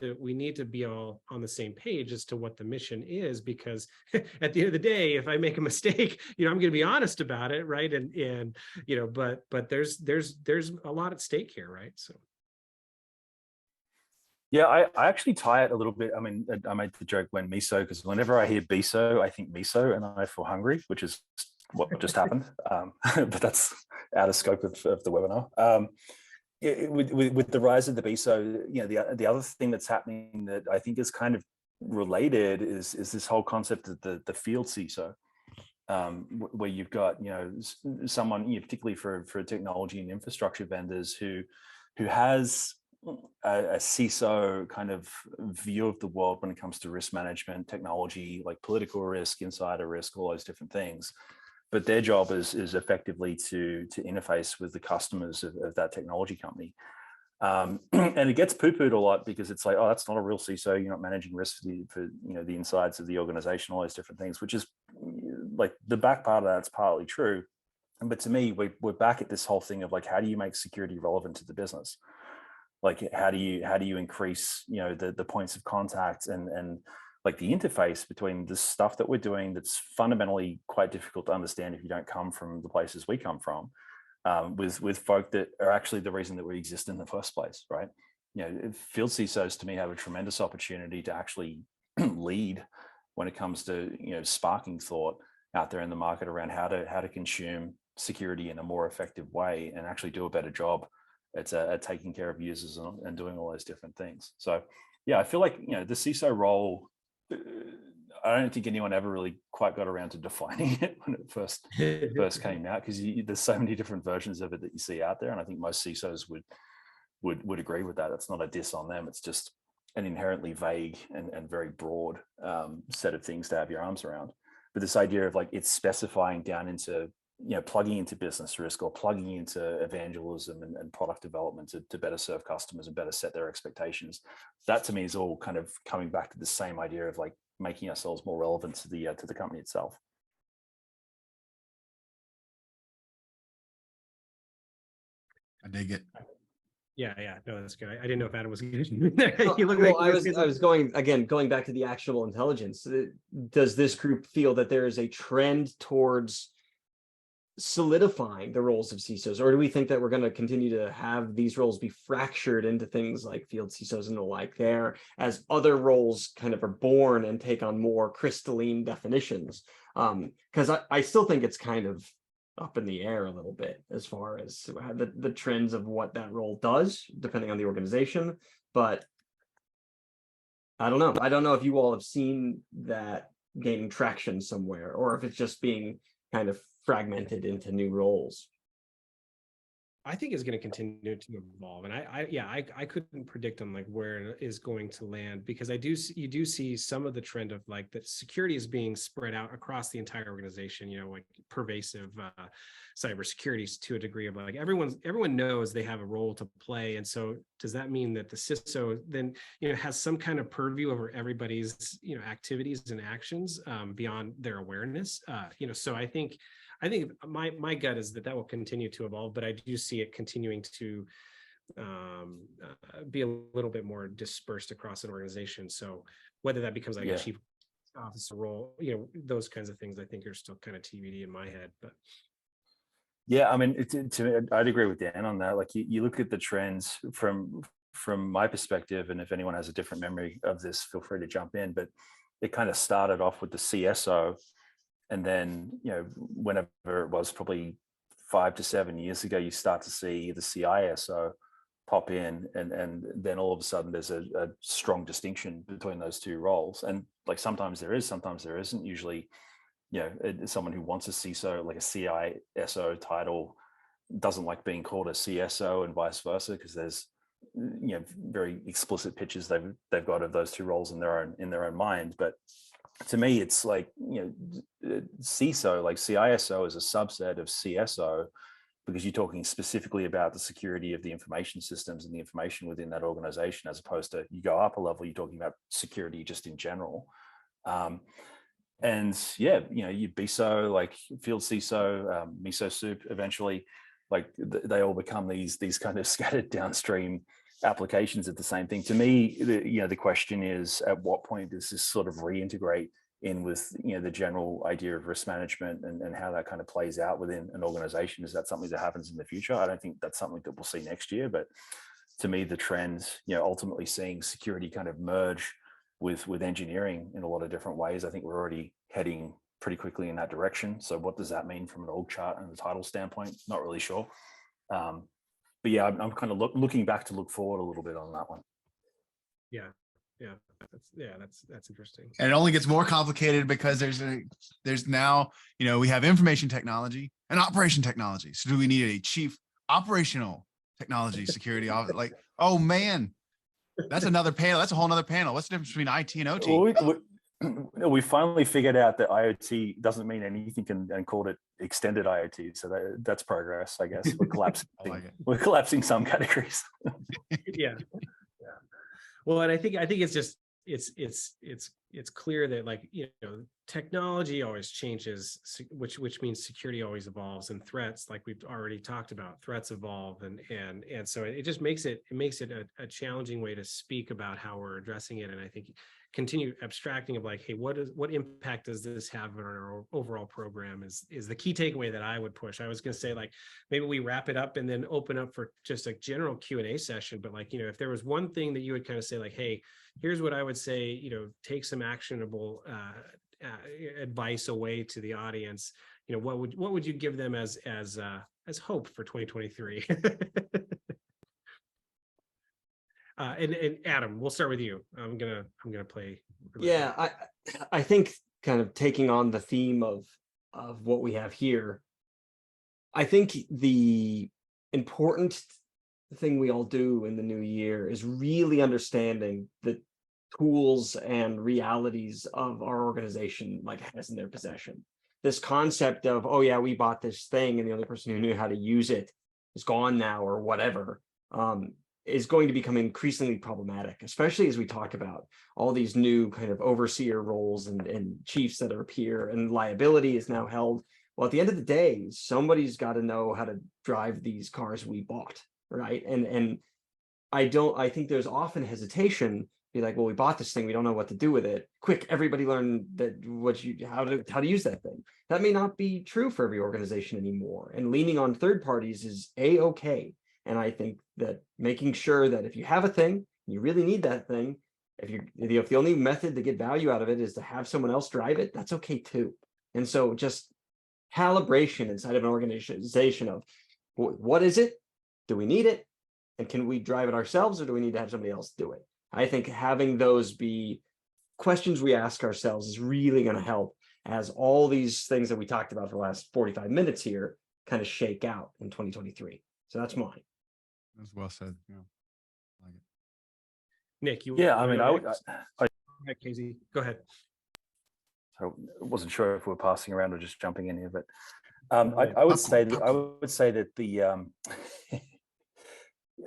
to be all on the same page as to what the mission is, because at the end of the day, if I make a mistake, I'm going to be honest about it, right? And but there's a lot at stake here, right? So. Yeah, I actually tie it a little bit. I mean, I made the joke when miso, because whenever I hear BISO, I think miso and I feel hungry, which is what just happened. But that's out of scope of the webinar. With the rise of the BISO, the other thing that's happening that I think is kind of related is this whole concept of the field CISO, where you've got someone, particularly for technology and infrastructure vendors who has a CISO kind of view of the world when it comes to risk management, technology, like political risk, insider risk, all those different things. But their job is effectively to interface with the customers of that technology company. And it gets poo-pooed a lot because it's like, oh, that's not a real CISO. You're not managing risk for the insides of the organization, all those different things, which is like the back part of that's partly true. But to me, we're back at this whole thing of like, how do you make security relevant to the business? Like, how do you increase, the points of contact and like the interface between the stuff that we're doing that's fundamentally quite difficult to understand if you don't come from the places we come from, with folk that are actually the reason that we exist in the first place, right? Field CISOs to me have a tremendous opportunity to actually lead when it comes to sparking thought out there in the market around how to consume security in a more effective way and actually do a better job It's at taking care of users and doing all those different things. So yeah, I feel like, you know, the CISO role, I don't think anyone ever really quite got around to defining it when it first came out, because there's so many different versions of it that you see out there. And I think most CISOs would agree with that. It's not a diss on them. It's just an inherently vague and very broad set of things to have your arms around. But this idea of like it's specifying down into, you know, plugging into business risk or plugging into evangelism and product development to better serve customers and better set their expectations, that to me is all kind of coming back to the same idea of like making ourselves more relevant to the company itself. I dig it. Yeah, no, that's good. I didn't know if Adam was going to do that. I was going back to the actionable intelligence. Does this group feel that there is a trend towards solidifying the roles of CISOs, or do we think that we're going to continue to have these roles be fractured into things like field CISOs and the like there, as other roles kind of are born and take on more crystalline definitions? Because I still think it's kind of up in the air a little bit as far as the trends of what that role does, depending on the organization. But I don't know. I don't know if you all have seen that gaining traction somewhere, or if it's just being kind of fragmented into new roles. I think it's going to continue to evolve, and I couldn't predict on like where it is going to land, because you do see some of the trend of like that security is being spread out across the entire organization. You know, like pervasive cybersecurity to a degree of like everyone knows they have a role to play, and so does that mean that the CISO then, you know, has some kind of purview over everybody's, you know, activities and actions beyond their awareness? You know, so I think my gut is that will continue to evolve, but I do see it continuing to be a little bit more dispersed across an organization. So whether that becomes like a chief officer role, you know, those kinds of things, I think are still kind of TBD in my head. But yeah, I mean, to me, I'd agree with Dan on that. Like you look at the trends from my perspective, and if anyone has a different memory of this, feel free to jump in. But it kind of started off with the CSO. And then, you know, whenever it was, probably 5 to 7 years ago, you start to see the CISO pop in, and then all of a sudden there's a strong distinction between those two roles. And like sometimes there is, sometimes there isn't. Usually, you know, someone who wants a CISO, like a CISO title, doesn't like being called a CSO, and vice versa, because there's, you know, very explicit pictures they've got of those two roles in their own mind. But to me, it's like, you know, CISO, like CISO is a subset of CSO, because you're talking specifically about the security of the information systems and the information within that organization, as opposed to you go up a level, you're talking about security just in general. And yeah, you know, you BISO, like field CISO, MISO soup, eventually, like they all become these kind of scattered downstream applications of the same thing. To me, you know, the question is, at what point does this sort of reintegrate in with, you know, the general idea of risk management and how that kind of plays out within an organization? Is that something that happens in the future? I don't think that's something that we'll see next year, but to me, the trend, you know, ultimately seeing security kind of merge with engineering in a lot of different ways. I think we're already heading pretty quickly in that direction. So what does that mean from an org chart and the title standpoint? Not really sure. But yeah, I'm kind of looking back to look forward a little bit on that one. That's interesting. And it only gets more complicated because there's now, you know, we have information technology and operation technology. So do we need a chief operational technology security officer? Like, oh man, that's another panel. That's a whole nother panel. What's the difference between IT and OT? Well, we finally figured out that IoT doesn't mean anything and called it extended IoT. So that's progress, I guess. We're collapsing. We're collapsing some categories. Yeah. Well, and I think it's just it's clear that, like, you know, technology always changes, which means security always evolves, and threats, like we've already talked about, threats evolve, and so it just makes it a challenging way to speak about how we're addressing it. And I think continue abstracting of like, hey, what impact does this have on our overall program is the key takeaway that I would push. I was going to say, like, maybe we wrap it up and then open up for just a general Q&A session. But, like, you know, if there was one thing that you would kind of say, like, hey, here's what I would say, you know, take some actionable advice away to the audience, you know, what would you give them as hope for 2023? And Adam, we'll start with you. I'm gonna play. Yeah, I think kind of taking on the theme of what we have here, I think the important thing we all do in the new year is really understanding the tools and realities of our organization like has in their possession. This concept of, oh yeah, we bought this thing and the only person who knew how to use it is gone now or whatever, is going to become increasingly problematic, especially as we talk about all these new kind of overseer roles and chiefs that appear, and liability is now held. Well, at the end of the day, somebody's got to know how to drive these cars we bought, right? And I think there's often hesitation, be like, well, we bought this thing, we don't know what to do with it. Quick, everybody learn that how to use that thing. That may not be true for every organization anymore. And leaning on third parties is a-okay. And I think that making sure that if you have a thing, you really need that thing, if the only method to get value out of it is to have someone else drive it, that's okay too. And so just calibration inside of an organization of what is it? Do we need it? And can we drive it ourselves, or do we need to have somebody else do it? I think having those be questions we ask ourselves is really going to help as all these things that we talked about for the last 45 minutes here kind of shake out in 2023. So that's mine. That's well said. Yeah. I like it. Nick, you? Yeah, I mean, Casey, go ahead. I wasn't sure if we're passing around or just jumping in here, but I would say that the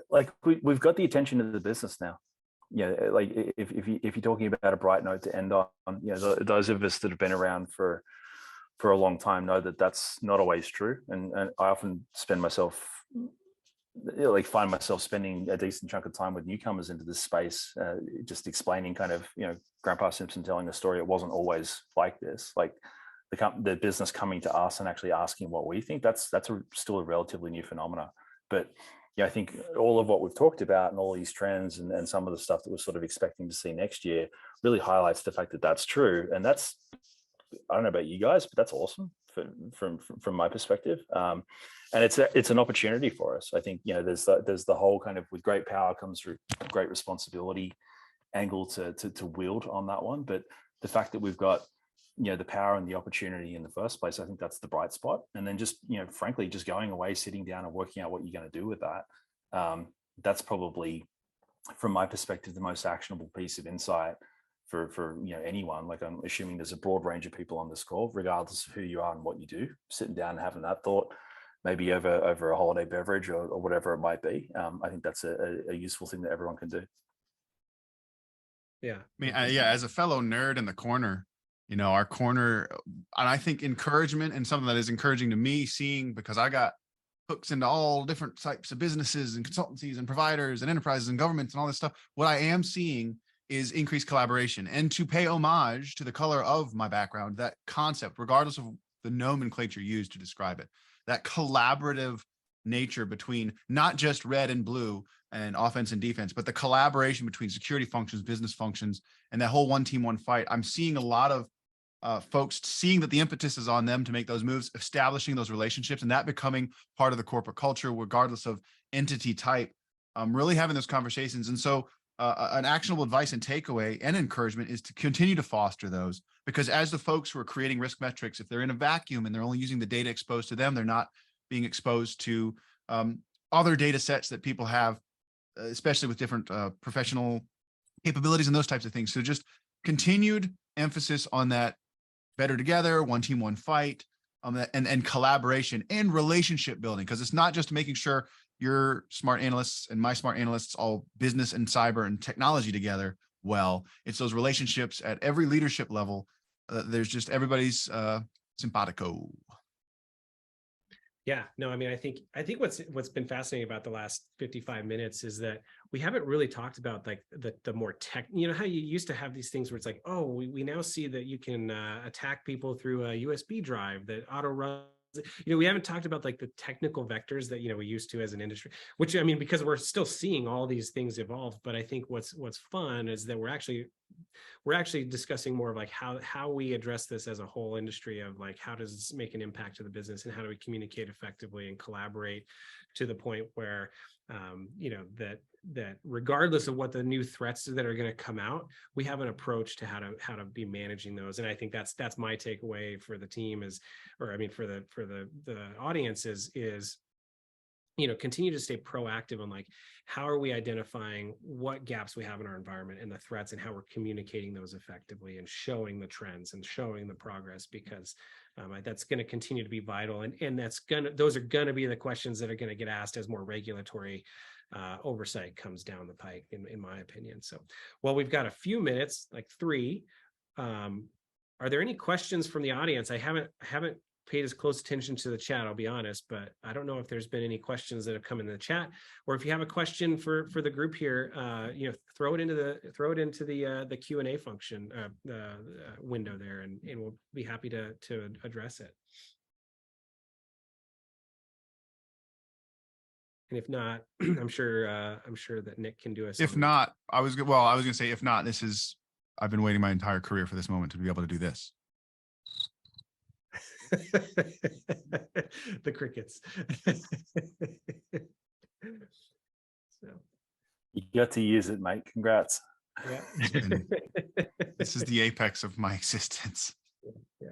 like we've got the attention of the business now. Like if you're talking about a bright note to end on, those of us that have been around for a long time know that that's not always true, and I often find myself spending a decent chunk of time with newcomers into this space, just explaining kind of, Grandpa Simpson telling the story. It wasn't always like this. Like the business coming to us and actually asking what we think. That's still a relatively new phenomena. But I think all of what we've talked about and all these trends and some of the stuff that we're sort of expecting to see next year really highlights the fact that that's true. And that's, I don't know about you guys, but that's awesome from my perspective. And it's an opportunity for us. I think, there's the whole kind of, with great power comes through great responsibility angle to wield on that one. But the fact that we've got, the power and the opportunity in the first place, I think that's the bright spot. And then just, frankly, just going away, sitting down and working out what you're going to do with that. That's probably, from my perspective, the most actionable piece of insight for anyone. Like, I'm assuming there's a broad range of people on this call, regardless of who you are and what you do, sitting down and having that thought, maybe over a holiday beverage or whatever it might be. I think that's a useful thing that everyone can do. Yeah. I mean, as a fellow nerd in the corner, our corner, and I think encouragement, and something that is encouraging to me, seeing, because I got hooks into all different types of businesses and consultancies and providers and enterprises and governments and all this stuff. What I am seeing is increased collaboration, and to pay homage to the color of my background, that concept, regardless of the nomenclature used to describe it, that collaborative nature between not just red and blue and offense and defense, but the collaboration between security functions, business functions, and that whole one team, one fight. I'm seeing a lot of folks seeing that the impetus is on them to make those moves, establishing those relationships, and that becoming part of the corporate culture, regardless of entity type, really having those conversations. And so an actionable advice and takeaway and encouragement is to continue to foster those, because as the folks who are creating risk metrics, if they're in a vacuum and they're only using the data exposed to them, they're not being exposed to other data sets that people have, especially with different professional capabilities and those types of things. So just continued emphasis on that better together, one team, one fight, and collaboration and relationship building, because it's not just making sure your smart analysts and my smart analysts, all business and cyber and technology together well. It's those relationships at every leadership level. There's just everybody's simpatico. Yeah, no, I mean, I think what's been fascinating about the last 55 minutes is that we haven't really talked about like the more tech, how you used to have these things where it's like, oh, we now see that you can attack people through a USB drive that auto runs. We haven't talked about like the technical vectors that, we used to as an industry, which, I mean, because we're still seeing all these things evolve. But I think what's fun is that we're actually we're actually discussing more of like how we address this as a whole industry of like, how does this make an impact to the business, and how do we communicate effectively and collaborate to the point where, you know, that regardless of what the new threats that are going to come out, we have an approach to how to be managing those. And I think that's my takeaway for the team is, or I mean, for the audience is, you know, continue to stay proactive on like, how are we identifying what gaps we have in our environment and the threats, and how we're communicating those effectively and showing the trends and showing the progress, because that's going to continue to be vital. And those are going to be the questions that are going to get asked as more regulatory oversight comes down the pike, in my opinion. So, well, we've got a few minutes, like 3. Are there any questions from the audience? I haven't paid as close attention to the chat, I'll be honest, but I don't know if there's been any questions that have come in the chat, or if you have a question for the group here, you know, throw it into the Q&A function window there, and we'll be happy to address it. And if not, I'm sure that Nick can do us. If not, I was going to say, if not, I've been waiting my entire career for this moment to be able to do this. The crickets. So You got to use it, mate. Congrats. yeah. This is the apex of my existence. Yeah.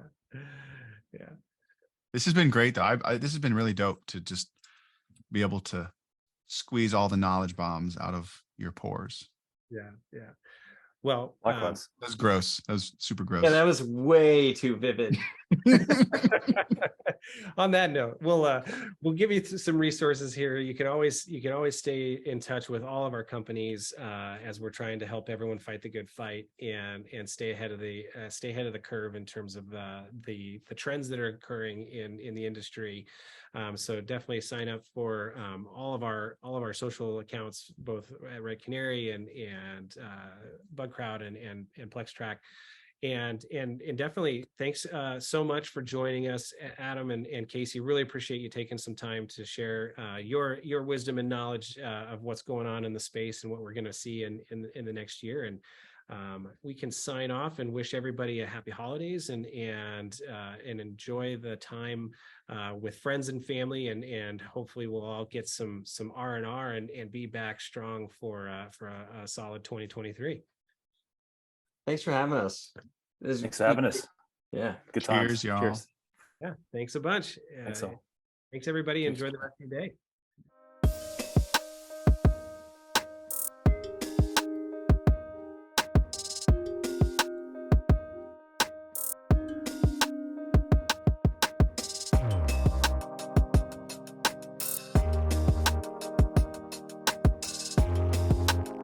This has been great, though. This has been really dope to just be able to squeeze all the knowledge bombs out of your pores. Yeah. Well, Likewise. That was gross. That was super gross. Yeah, that was way too vivid. On that note, we'll give you some resources here. You can always stay in touch with all of our companies as we're trying to help everyone fight the good fight and stay ahead of the curve in terms of the trends that are occurring in the industry. So definitely sign up for all of our social accounts, both at Red Canary and Bugcrowd and PlexTrac. And definitely thanks so much for joining us, Adam and Casey. Really appreciate you taking some time to share your wisdom and knowledge of what's going on in the space and what we're going to see in the next year. And we can sign off and wish everybody a happy holidays and enjoy the time with friends and family, and hopefully we'll all get some R&R and be back strong for a solid 2023. Thanks for having us. Thanks for having us. Yeah. Good times. Cheers, y'all. Cheers. Yeah, thanks a bunch. Thanks all. Thanks everybody. Enjoy the rest of your day.